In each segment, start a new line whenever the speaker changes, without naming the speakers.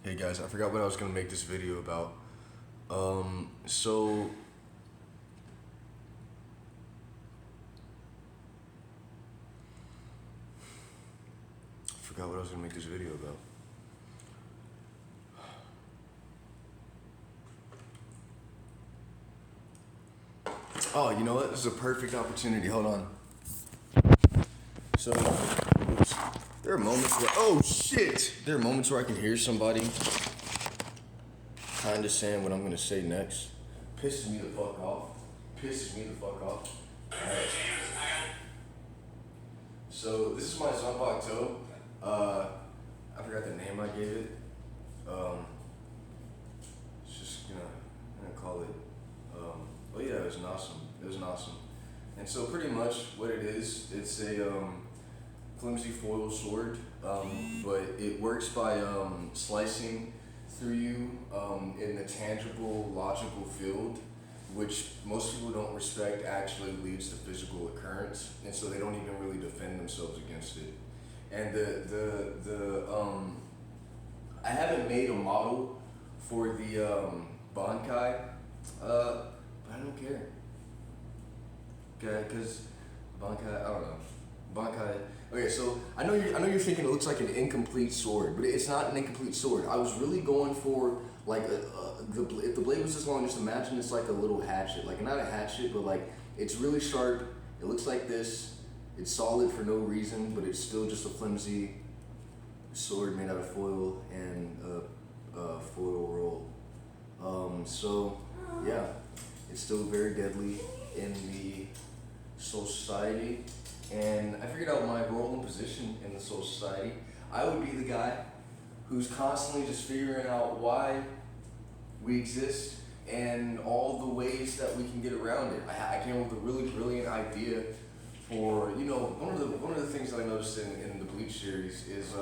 Hey guys, I forgot what I was gonna make this video about. So I forgot what I was gonna make this video about. Oh, you know what? This is a perfect opportunity. Hold on. So, oops. There are moments where, oh shit! There are moments where I can hear somebody kind of saying what I'm gonna say next. Pisses me the fuck off. Pisses me the fuck off. Alright. So, this is my Zunbok toe. I forgot the name I gave it. It's just gonna call it. Oh yeah, it was an awesome. It was an awesome. And so pretty much what it is, it's a flimsy foil sword, but it works by slicing through you in the tangible, logical field, which most people don't respect. Actually leads to physical occurrence, and so they don't even really defend themselves against it. And I haven't made a model for the Bankai, but I don't care. Okay, because Bankai, I don't know. Bankai. Okay, so I know you're thinking it looks like an incomplete sword, but it's not an incomplete sword. I was really going for like if the blade was this long, just imagine it's like a little hatchet, like not a hatchet, but like it's really sharp. It looks like this. It's solid for no reason, but it's still just a flimsy sword made out of foil and a foil roll. So yeah, it's still very deadly in the Soul Society. And I figured out my role and position in the Soul Society. I would be the guy who's constantly just figuring out why we exist and all the ways that we can get around it. I came up with a really brilliant idea for, one of the things that I noticed in the Bleach series is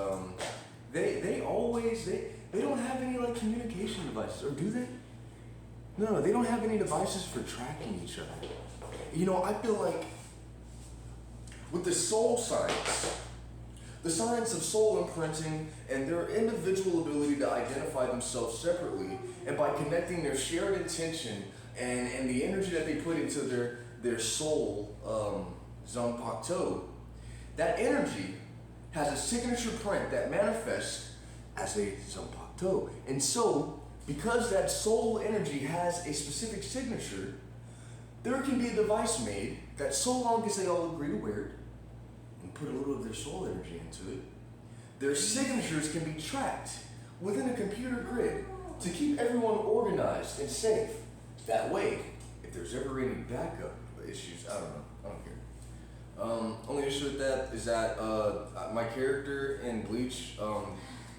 they always they don't have any like communication devices, or do they? No, they don't have any devices for tracking each other. I feel like with the soul science, the science of soul imprinting and their individual ability to identify themselves separately, and by connecting their shared intention and the energy that they put into their soul, Zanpakuto, toe, that energy has a signature print that manifests as a Zanpakuto. Toe. And so, because that soul energy has a specific signature, there can be a device made that, so long as they all agree to wear it and put a little of their soul energy into it, their signatures can be tracked within a computer grid to keep everyone organized and safe. That way, if there's ever any backup issues, I don't know, I don't care. Only issue with that is that my character in Bleach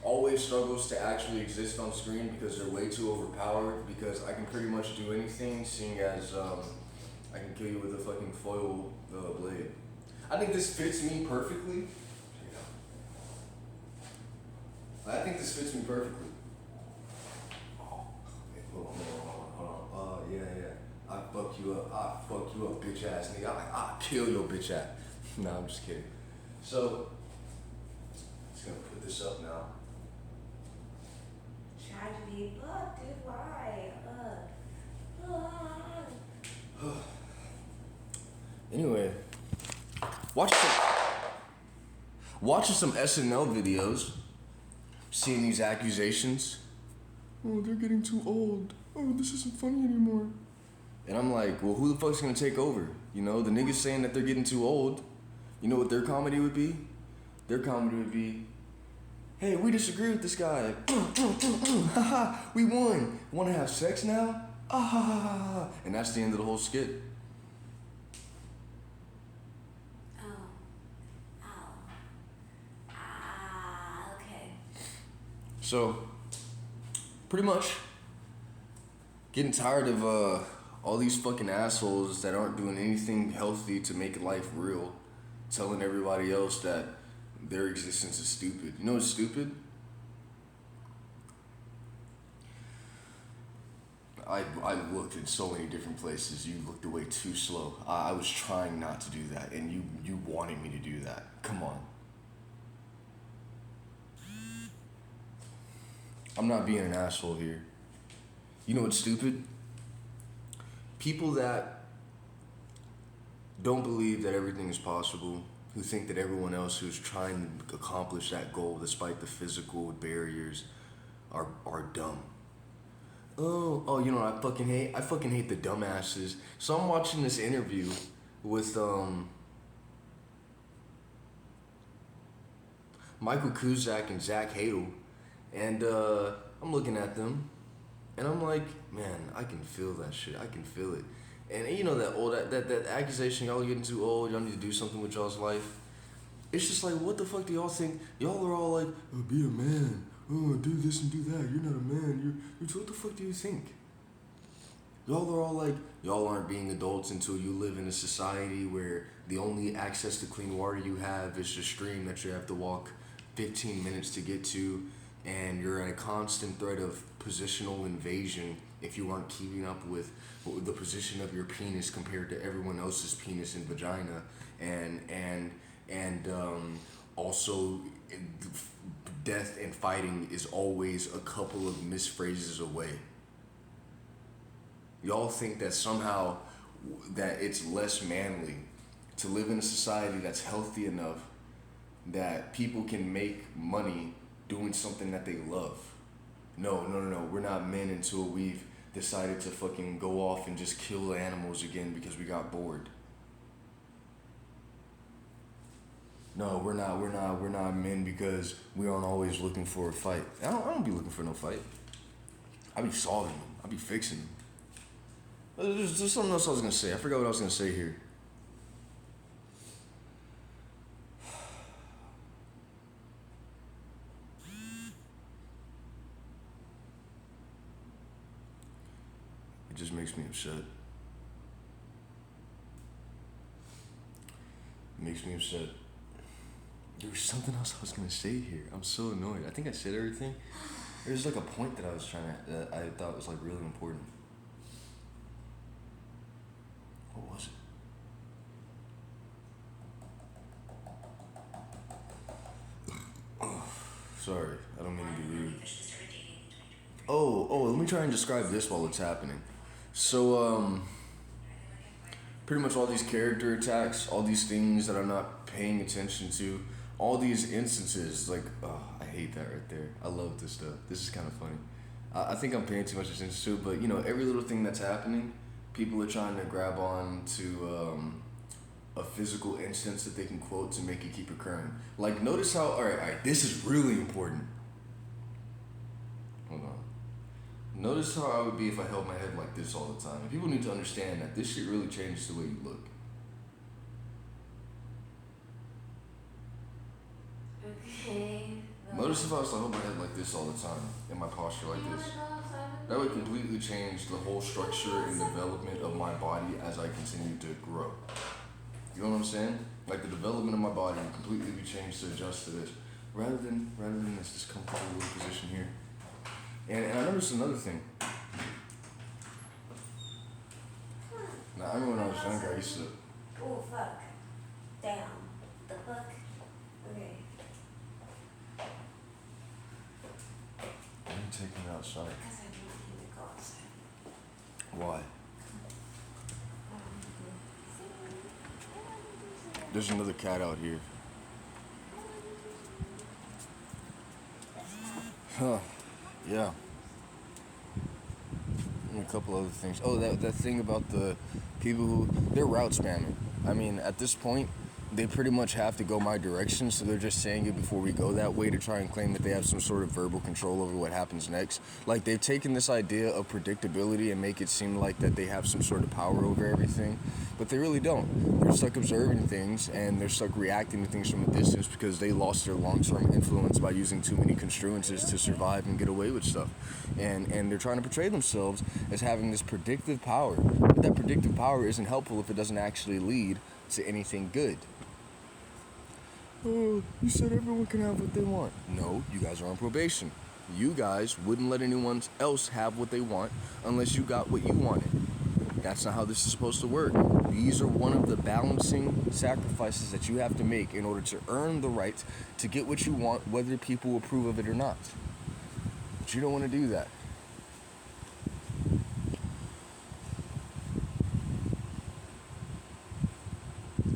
always struggles to actually exist on screen because they're way too overpowered, because I can pretty much do anything, seeing as I can kill you with a fucking foil blade. I think this fits me perfectly. I think this fits me perfectly. Wait, hold on. Yeah. I fuck you up, bitch ass nigga. I kill your bitch ass. Nah, I'm just kidding. So, just gonna put this up now.
Tragedy. Ugh, dude, why?
Anyway, watching some SNL videos, seeing these accusations. Oh, they're getting too old. Oh, this isn't funny anymore. And I'm like, well, who the fuck's gonna take over? The niggas saying that they're getting too old. You know what their comedy would be? Their comedy would be, hey, we disagree with this guy. Haha, we won. Wanna have sex now? Ah, and that's the end of the whole skit.
Okay.
So, pretty much, getting tired of all these fucking assholes that aren't doing anything healthy to make life real, telling everybody else that their existence is stupid. You know what's stupid? I looked in so many different places. You looked away too slow. I was trying not to do that, and you wanted me to do that. Come on. I'm not being an asshole here. You know what's stupid? People that don't believe that everything is possible, who think that everyone else who's trying to accomplish that goal despite the physical barriers are dumb. Oh, you know what I fucking hate the dumbasses. So I'm watching this interview with Michael Cusack and Zach Hadel, and I'm looking at them, and I'm like, man, I can feel that shit. I can feel it. And you know that accusation, y'all are getting too old, y'all need to do something with y'all's life. It's just like, what the fuck do y'all think? Y'all are all like, oh, be a man. Oh, do this and do that. You're not a man. What the fuck do you think? Y'all are all like, y'all aren't being adults until you live in a society where the only access to clean water you have is a stream that you have to walk 15 minutes to get to, and you're in a constant threat of positional invasion if you aren't keeping up with the position of your penis compared to everyone else's penis and vagina, and also death and fighting is always a couple of misphrases away. Y'all think that somehow that it's less manly to live in a society that's healthy enough that people can make money doing something that they love. No. We're not men until we've decided to fucking go off and just kill animals again because we got bored. No, we're not men because we aren't always looking for a fight. I don't be looking for no fight. I be solving them. I be fixing them. There's something else I was gonna say. I forgot what I was gonna say here. It just makes me upset. It makes me upset. There was something else I was gonna say here. I'm so annoyed. I think I said everything. There's like a point that I thought was like really important. What was it? Oh, sorry, I don't mean to be rude. Oh, let me try and describe this while it's happening. So, pretty much all these character attacks, all these things that I'm not paying attention to, all these instances, like, oh, I hate that right there. I love this stuff. This is kind of funny. I think I'm paying too much attention to it, but, you know, every little thing that's happening, people are trying to grab on to a physical instance that they can quote to make it keep occurring. Like, notice how, all right, this is really important. Hold on. Notice how I would be if I held my head like this all the time. And people need to understand that this shit really changes the way you look.
Okay.
Notice if I was to hold my head like this all the time, in my posture like this. That would completely change the whole structure and development of my body as I continue to grow. You know what I'm saying? Like the development of my body would completely be changed to adjust to this, rather than this comfortable little position here. And I noticed another thing. Now, I remember when I was younger, I used to.
Oh fuck! Damn. The fuck? Okay.
Why are you taking it outside?
Because I want him to go outside.
Why? There's another cat out here. Huh. Yeah. And a couple other things. Oh, that thing about the people who, they're route spamming. I mean, at this point, they pretty much have to go my direction, so they're just saying it before we go that way to try and claim that they have some sort of verbal control over what happens next. Like, they've taken this idea of predictability and make it seem like that they have some sort of power over everything, but they really don't. They're stuck observing things, and they're stuck reacting to things from a distance because they lost their long-term influence by using too many construences to survive and get away with stuff. And they're trying to portray themselves as having this predictive power, but that predictive power isn't helpful if it doesn't actually lead to anything good. Oh, you said everyone can have what they want. No, you guys are on probation. You guys wouldn't let anyone else have what they want unless you got what you wanted. That's not how this is supposed to work. These are one of the balancing sacrifices that you have to make in order to earn the right to get what you want, whether people approve of it or not. But you don't want to do that.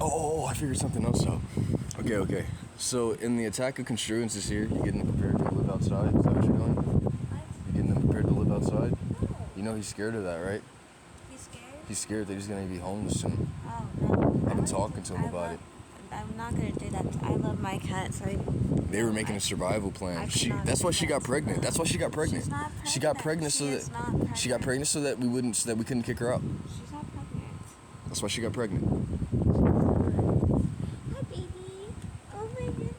Oh, I figured something else out. Okay. So in the attack of construences here, you getting them prepared to live outside? Is that what you're doing?
What?
You getting them prepared to live outside?
No.
You know he's scared of that, right?
You scared?
He's scared that he's gonna be homeless soon.
Oh, no.
I've been talking to him about it.
I'm not gonna do that. I love my cat, so
They were making a survival plan.
I cannot
That's why
do
she
that
got
to
pregnant.
them.
That's why she got pregnant.
She's not
She got
pregnant.
pregnant so
She
that
is not pregnant.
she got pregnant so that we couldn't kick her out.
She's not pregnant.
That's why she got pregnant.
Hi, baby. Oh my goodness.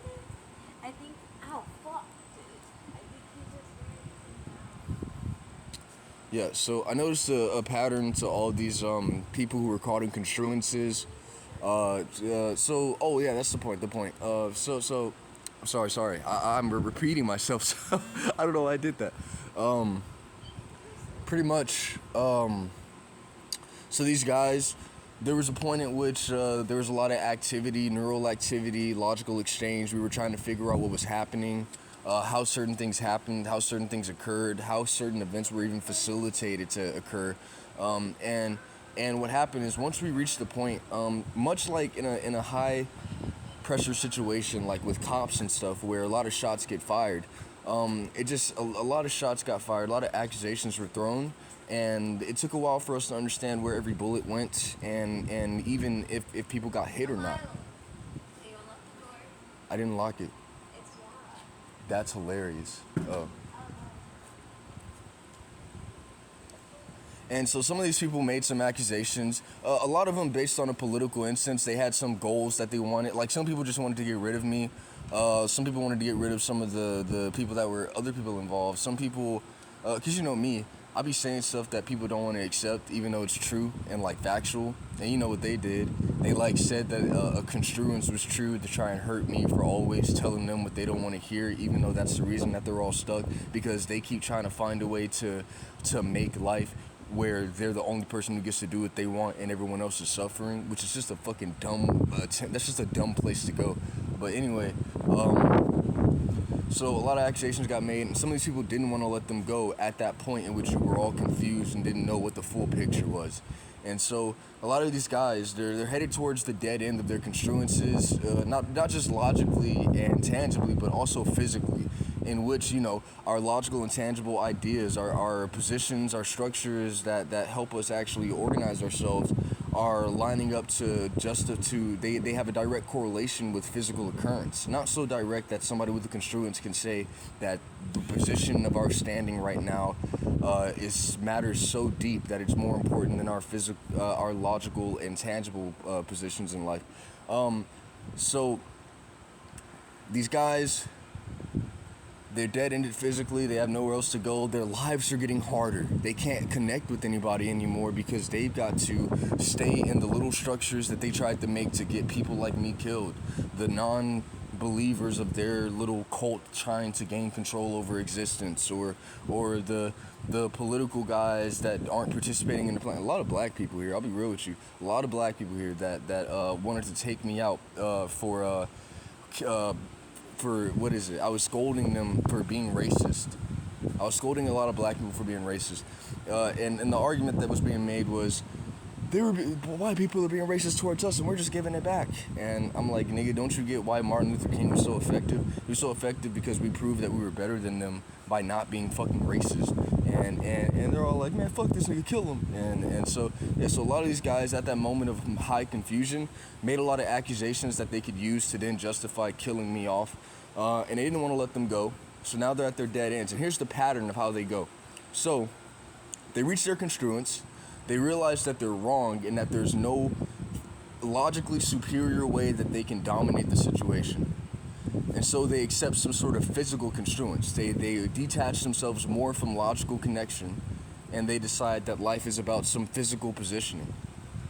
I think. Ow, fuck, dude. I think he just.
Yeah, so I noticed a pattern to all these people who were caught in construences. Oh yeah, that's the point. Sorry. I'm repeating myself. So I don't know why I did that. Pretty much. So these guys, there was a point at which there was a lot of activity, neural activity, logical exchange. We were trying to figure out what was happening. How certain things happened, how certain things occurred, how certain events were even facilitated to occur, and what happened is once we reached the point, much like in a high pressure situation like with cops and stuff, where a lot of shots get fired, a lot of shots got fired, a lot of accusations were thrown, and it took a while for us to understand where every bullet went, and even if people got hit or not.
Do you unlock the door?
I didn't lock it.
It's locked.
That's hilarious. Oh. And so some of these people made some accusations, a lot of them based on a political instance. They had some goals that they wanted. Like some people just wanted to get rid of me. Some people wanted to get rid of some of the people that were other people involved. Some people, cause you know me, I be saying stuff that people don't want to accept, even though it's true and like factual. And you know what they did? They like said that a construence was true to try and hurt me for always telling them what they don't want to hear, even though that's the reason that they're all stuck, because they keep trying to find a way to make life where they're the only person who gets to do what they want and everyone else is suffering, which is just a fucking dumb that's just a dumb place to go. But anyway, so a lot of accusations got made, and some of these people didn't want to let them go at that point in which we were all confused and didn't know what the full picture was. And so a lot of these guys, they're headed towards the dead end of their construences, not just logically and tangibly, but also physically, in which, you know, our logical and tangible ideas, our positions, our structures that help us actually organize ourselves are lining up they have a direct correlation with physical occurrence. Not so direct that somebody with a construence can say that the position of our standing right now matters so deep that it's more important than our logical and tangible positions in life. So these guys, they're dead-ended physically. They have nowhere else to go. Their lives are getting harder. They can't connect with anybody anymore because they've got to stay in the little structures that they tried to make to get people like me killed. The non-believers of their little cult trying to gain control over existence, or the political guys that aren't participating in the plan. A lot of black people here. I'll be real with you. A lot of black people here that wanted to take me out for what is it? I was scolding them for being racist. I was scolding a lot of black people for being racist. And the argument that was being made was, white people are being racist towards us and we're just giving it back. And I'm like, nigga, don't you get why Martin Luther King was so effective? He was so effective because we proved that we were better than them by not being fucking racist. And they're all like, man, fuck this nigga, kill him. And so a lot of these guys at that moment of high confusion made a lot of accusations that they could use to then justify killing me off. And they didn't want to let them go. So now they're at their dead ends. And here's the pattern of how they go. So they reach their construence. They realize that they're wrong and that there's no logically superior way that they can dominate the situation. And so they accept some sort of physical construence. They detach themselves more from logical connection, and they decide that life is about some physical positioning.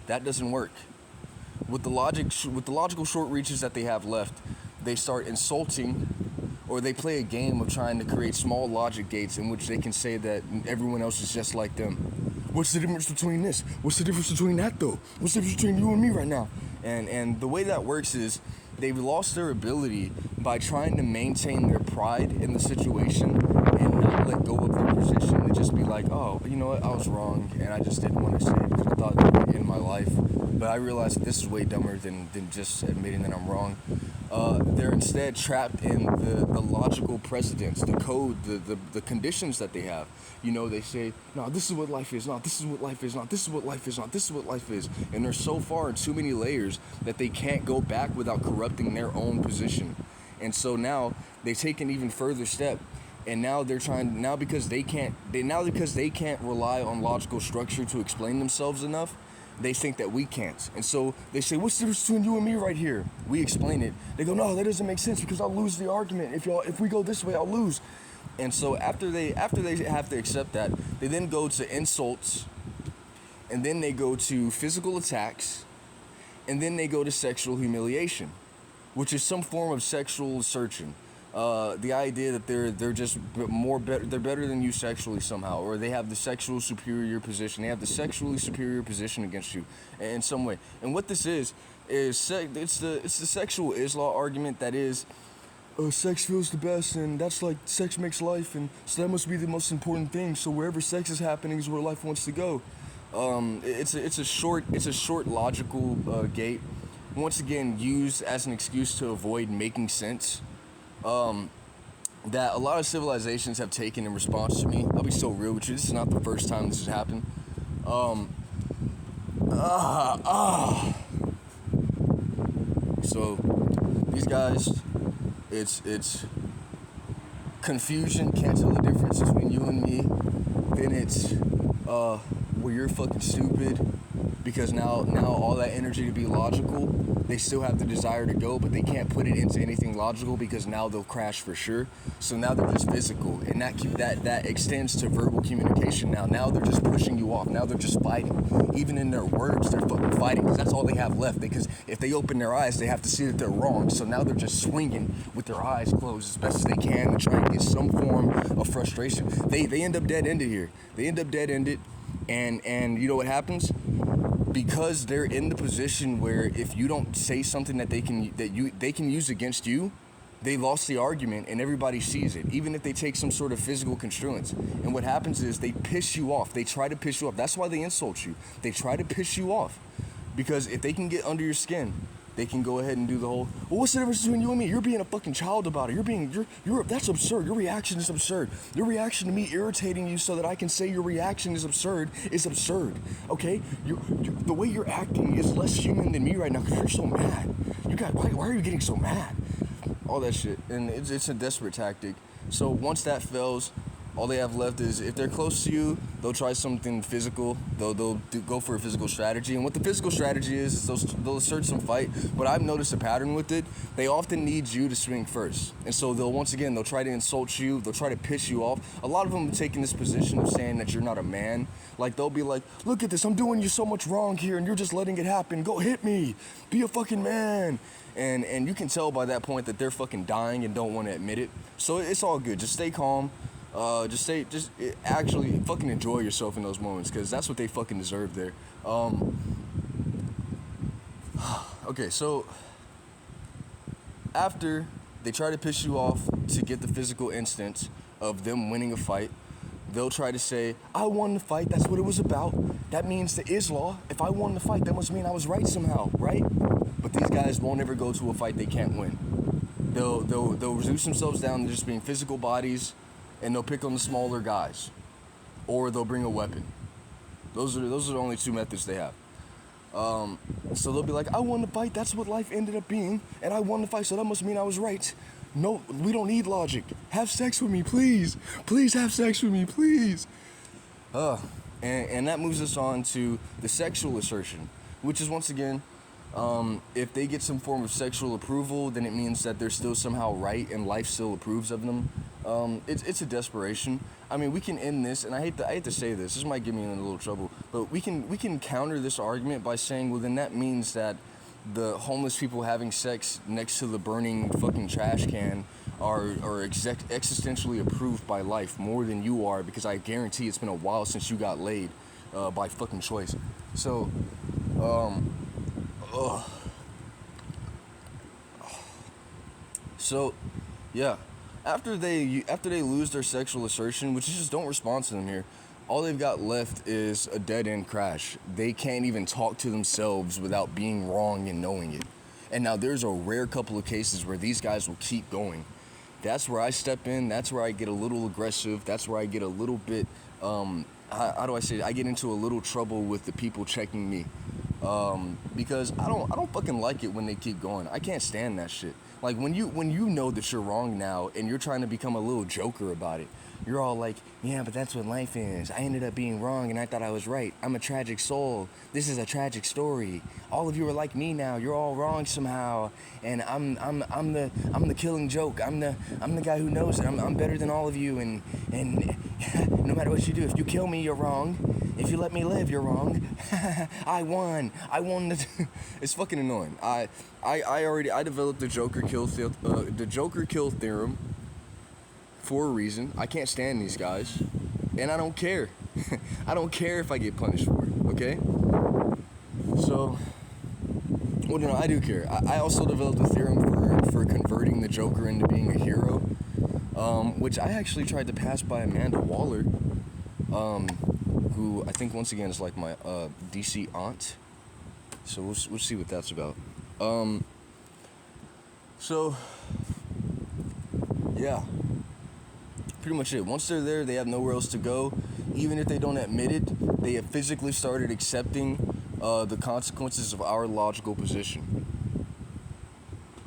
That doesn't work. With the logical short reaches that they have left, they start insulting, or they play a game of trying to create small logic gates in which they can say that everyone else is just like them. What's the difference between this? What's the difference between that though? What's the difference between you and me right now? And the way that works is they've lost their ability by trying to maintain their pride in the situation and not let go of their position and just be like, oh, you know what, I was wrong and I just didn't want to say it because I thought it would end my life. But I realized that this is way dumber than just admitting that I'm wrong. They're instead trapped in the logical precedents, the code, the conditions that they have. You know, they say, no, this is what life is, no, this is what life is, no, this is what life is, no, this is what life is. And they're so far in too many layers that they can't go back without corrupting their own position. And so now they take an even further step. And now they're trying, because they can't rely on logical structure to explain themselves enough, they think that we can't. And so they say, what's the difference between you and me right here? We explain it. They go, no, that doesn't make sense because I'll lose the argument. If we go this way, I'll lose. And so after they have to accept that, they then go to insults, and then they go to physical attacks, and then they go to sexual humiliation, which is some form of sexual assertion. The idea that they're just they're better than you sexually somehow, or they have the sexual superior position. They have the sexually superior position against you in some way. And what this is it's the sexual Islam argument that is, sex feels the best, and that's like sex makes life, and so that must be the most important thing. So wherever sex is happening is where life wants to go. It's a short logical gate, once again used as an excuse to avoid making sense. That a lot of civilizations have taken in response to me. I'll be so real with you. This is not the first time this has happened. So these guys, it's confusion, can't tell the difference between you and me. Then it's well, you're fucking stupid, because now all that energy to be logical, they still have the desire to go, but they can't put it into anything logical because now they'll crash for sure. So now they're just physical, and that extends to verbal communication. Now they're just pushing you off. Now they're just fighting. Even in their words, they're fucking fighting, because that's all they have left. Because if they open their eyes, they have to see that they're wrong. So now they're just swinging with their eyes closed as best as they can to try and get some form of frustration. They end up dead-ended here. They end up dead-ended, and you know what happens? Because they're in the position where if you don't say something that they can use against you, they lost the argument and everybody sees it, even if they take some sort of physical construence. And what happens is they piss you off. They try to piss you off. That's why they insult you. They try to piss you off, because if they can get under your skin, they can go ahead and do the whole, well, what's the difference between you and me? You're being a fucking child about it. That's absurd. Your reaction is absurd. Your reaction to me irritating you so that I can say your reaction is absurd, okay? The way you're acting is less human than me right now because you're so mad. Why are you getting so mad? All that shit. And it's a desperate tactic. So once that fails, all they have left is, if they're close to you, they'll try something physical. They'll go for a physical strategy. And what the physical strategy is they'll assert some fight. But I've noticed a pattern with it. They often need you to swing first. And so they'll try to insult you. They'll try to piss you off. A lot of them have taken this position of saying that you're not a man. Like, they'll be like, look at this, I'm doing you so much wrong here, and you're just letting it happen. Go hit me. Be a fucking man. And you can tell by that point that they're fucking dying and don't want to admit it. So it's all good. Just stay calm. Actually fucking enjoy yourself in those moments, because that's what they fucking deserve there. Okay, so after they try to piss you off to get the physical instance of them winning a fight, they'll try to say, I won the fight, that's what it was about. That means the Islam. If I won the fight, that must mean I was right somehow, right? But these guys won't ever go to a fight they can't win. They'll reduce themselves down to just being physical bodies, and they'll pick on the smaller guys, or they'll bring a weapon. Those are the only two methods they have. So they'll be like, I won the fight, that's what life ended up being, and I won the fight, so that must mean I was right. No, we don't need logic. Have sex with me, please. Please have sex with me, please. And that moves us on to the sexual assertion, which is, once again, if they get some form of sexual approval, then it means that they're still somehow right and life still approves of them. It's a desperation. I mean, we can end this, and I hate to say this might get me in a little trouble, but we can counter this argument by saying, well, then that means that the homeless people having sex next to the burning fucking trash can are existentially approved by life more than you are, because I guarantee it's been a while since you got laid by fucking choice. So, So, yeah, after they lose their sexual assertion, which is just don't respond to them here. All they've got left is a dead end crash. They can't even talk to themselves without being wrong and knowing it. And now there's a rare couple of cases where these guys will keep going. That's where I step in. That's where I get a little aggressive. That's where I get a little bit, how do I say it? I get into a little trouble with the people checking me. Because I don't fucking like it when they keep going. I can't stand that shit. Like when you know that you're wrong now and you're trying to become a little joker about it. You're all like, yeah, but that's what life is. I ended up being wrong and I thought I was right. I'm a tragic soul. This is a tragic story. All of you are like me now. You're all wrong somehow. And I'm the killing joke. I'm the guy who knows it. I'm better than all of you, and no matter what you do, if you kill me, you're wrong. If you let me live, you're wrong. I won. It's fucking annoying. I developed the Joker kill theorem for a reason. I can't stand these guys, and I don't care. I don't care if I get punished for it. Okay. So, well, no, I do care. I also developed a theorem for converting the Joker into being a hero, which I actually tried to pass by Amanda Waller, who I think once again is like my DC aunt. So we'll see what that's about. So yeah, pretty much it. Once they're there, they have nowhere else to go. Even if they don't admit it, they have physically started accepting the consequences of our logical position.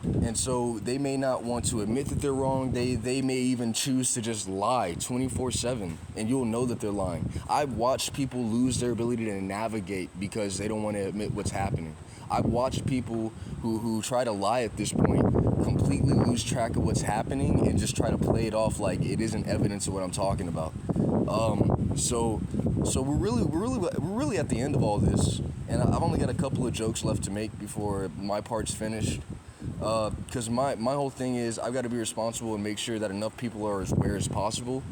And so they may not want to admit that they're wrong. They may even choose to just lie 24/7, and you'll know that they're lying. I've watched people lose their ability to navigate because they don't want to admit what's happening. I've watched people who try to lie at this point completely lose track of what's happening and just try to play it off like it isn't evidence of what I'm talking about. So we're really at the end of all this, and I've only got a couple of jokes left to make before my part's finished. Because my whole thing is I've got to be responsible and make sure that enough people are as aware as possible.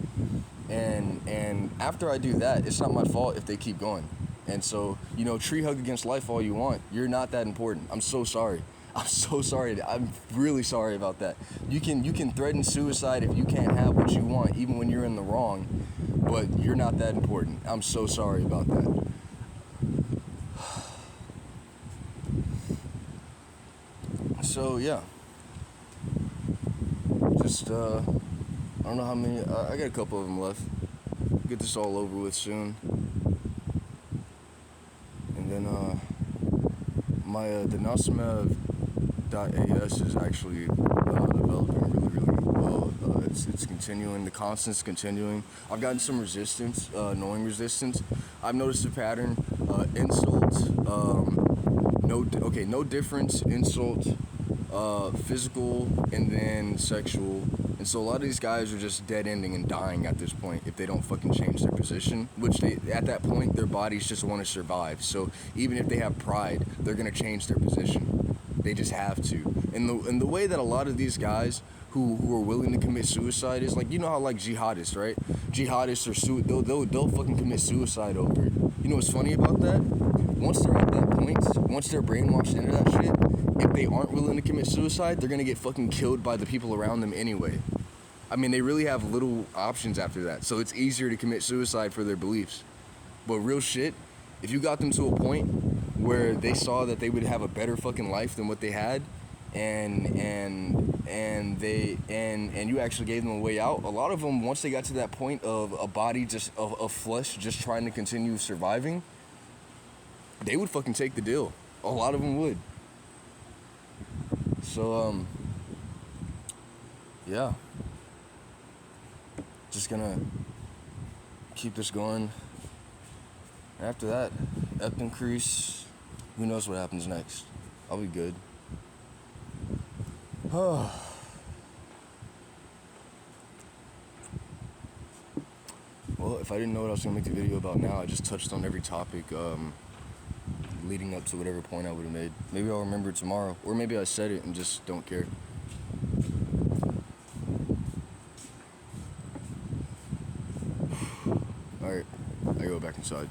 And after I do that, it's not my fault if they keep going. And so, tree hug against life all you want. You're not that important. I'm so sorry. I'm so sorry. I'm really sorry about that. You can threaten suicide if you can't have what you want, even when you're in the wrong. But you're not that important. I'm so sorry about that. So yeah, just I don't know how many. I got a couple of them left. Get this all over with soon, and then my the Nasimev.as is actually developing really well. It's continuing. The constant's continuing. I've gotten some resistance, annoying resistance. I've noticed a pattern. Insult. No difference. Insult. Physical and then sexual, and so a lot of these guys are just dead ending and dying at this point if they don't fucking change their position, which at that point their bodies just want to survive. So even if they have pride, they're gonna change their position. They just have to. And the way that a lot of these guys who are willing to commit suicide is like, how like jihadists, right? Jihadists are they'll fucking commit suicide over it. You know what's funny about that? Once they're at that point, once they're brainwashed into that shit, if they aren't willing to commit suicide, they're gonna get fucking killed by the people around them anyway. I mean, they really have little options after that, so it's easier to commit suicide for their beliefs. But real shit, if you got them to a point where they saw that they would have a better fucking life than what they had, and you actually gave them a way out, a lot of them, once they got to that point of a body just of flesh just trying to continue surviving, they would fucking take the deal. A lot of them would. So, yeah. Just gonna keep this going. After that, EP increase. Who knows what happens next? I'll be good. Well, if I didn't know what I was gonna make the video about now, I just touched on every topic leading up to whatever point I would have made. Maybe I'll remember it tomorrow, or maybe I said it and just don't care. Alright, I go back inside.